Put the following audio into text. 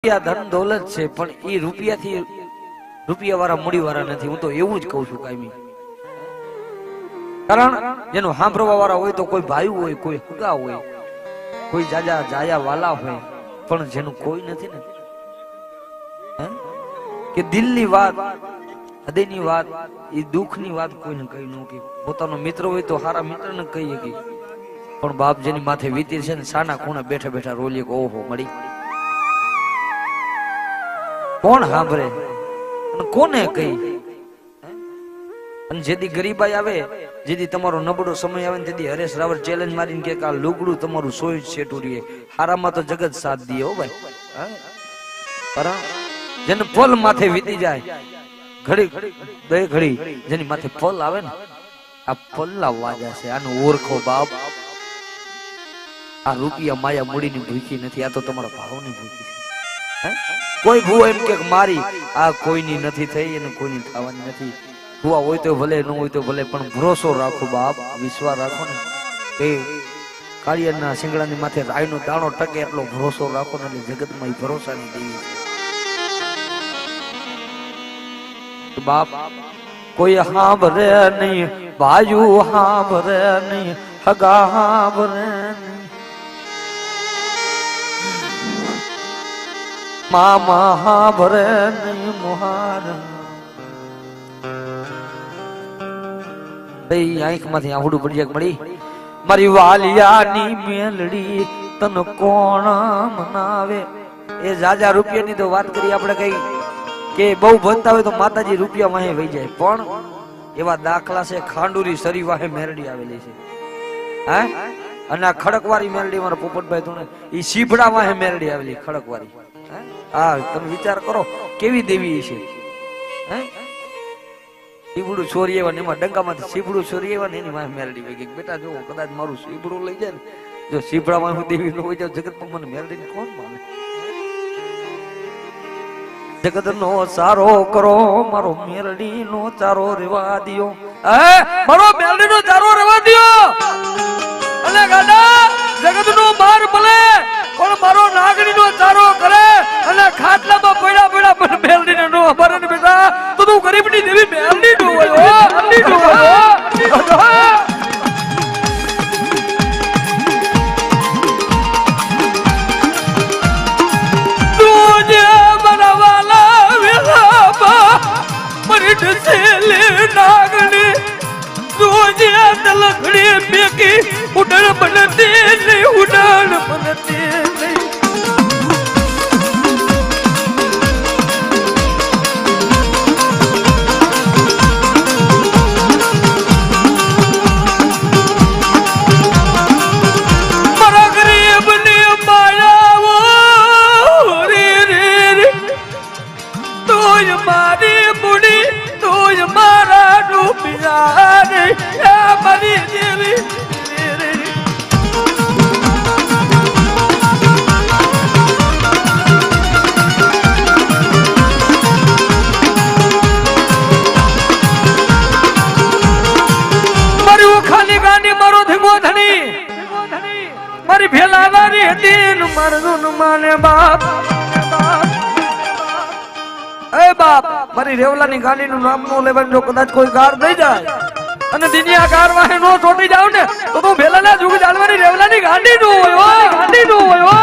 ધન દોલત છે પણ એ રૂપિયાથી રૂપિયા વાળા મૂડી વાળા નથી. હું તો એવું જ કહું છું કાયમી. કારણ જેનું સાંભળવા વાળા હોય તો કોઈ ભાઈ હોય, કોઈ હગા હોય, કોઈ જાજા જાયા વાલા હોય, પણ જેનું કોઈ નથી ને કે દિલની વાત, હૃદયની વાત, એ દુઃખની વાત કોઈને કહી ન કે પોતાનો મિત્ર હોય તો સારા મિત્રને કહીએ કે પણ બાપ જેની માથે વીતી છે ને સાના ખૂણે બેઠા બેઠા રોલીએ કે ઓહો મળી કોણ સાંભળે અને કોને કહી. અને જેથી ગરીબાઈ આવે, જેથી તમારો નબળો સમય આવે ને તેથી હરેશ રાવલ ચેલેન્જ મારીને કે આ લુગડું તમારું સોય છેટું રહીએ. હારામાં તો જગત સાથ દે હો ભાઈ. જેને પલ માથે વીતી જાય ઘડી બે ઘડી જેની માથે પલ આવે ને આ પલ્લા વાજા છે. આનું ઓળખો બાપ. આ રૂપિયા માયા મૂડીની ભૂખી નથી, આ તો તમારા ભાવની ભૂખી છે. કોઈ ભૂ એમ કે મારી આ કોઈની નથી થઈ અને કોઈની થવાની નથી. ભૂવા હોય તો ભલે, ન હોય તો ભલે, પણ ભરોસો રાખો બાપ, વિશ્વાસ રાખો ને કે કાળિયાના શિંગડાની માથે રાયનો દાણો ટકે એટલો ભરોસો રાખો ને એટલે જગતમાં એ ભરોસાની દેવી છે બાપ. કોઈ સાંભળે નહીં, બાજુ સાંભળે નહીં, હગા સાંભળે નહીં, મામા સાંભળે નહીં, મોહાર આંખ માંથી આહુડું પડી જાય મળી. મારી વાલિયાની મેલડી તન કોણ મનાવે. એ જાજા રૂપિયાની તો વાત કરી આપણે કઈ કે બહુ ભણતા હોય તો માતાજી રૂપિયા વાહે વહી જાય, પણ એવા દાખલા છે ખાંડુરી સરી વાહે મેરડી આવેલી છે. હે અને આ ખડકવાળી મેરડી મારા પોપટભાઈ તું એ સીભડા વાહે મેરડી આવેલી ખડકવાળી. હા તમે વિચાર કરો કેવી દેવી છે. હે સીબડું ચોરી એવા ને એમાં ડંકામાંથી સીબડું ચોરી એવા ને એની વાહે મેરડી વહી ગઈ. બેટા જો કદાચ મારું સીબડું લઈ જાય ને જો સીબડામાં હું દેવી ન હોય જાવ જગતમાં મને મેરડી કોણ માને. જગત નો સારો કરો, મારો મેરડી નો ચારો રેવા દિયો. મારો મેરડી નો ચારો રેવા દિયો. અને ગાડા જગત નો માર ભલે પણ મારો નાગણી નો ચારો કરે અને ખાટલામાં પડ્યા પડ્યા પણ મેરડી ને નો અમારે ને બેટા તો તું ગરીબની દેવી મેરડી નો હોય. ઉડણ બનતી નહીં, ઉડણ બનતી નહીં. મારા ગરીબની માયાઓ રે રે રે તોય મારી બુડી, તોય મારા ડૂબિયા રે મારી દેવી. મારી ભેલાવારી હતી મારું માને બાપ. એ બાપ મારી રેવલાની ગાડીનું નામ નો લેવાનું જો કદાચ કોઈ ગાર દઈ જાય અને દિનિયા ગાર વાહે નો ચોટી જાવ ને તો તું ભેલાના જુગ જાળવાની રેવલાની ગાડી નો હોય, ગાડી નો હોય.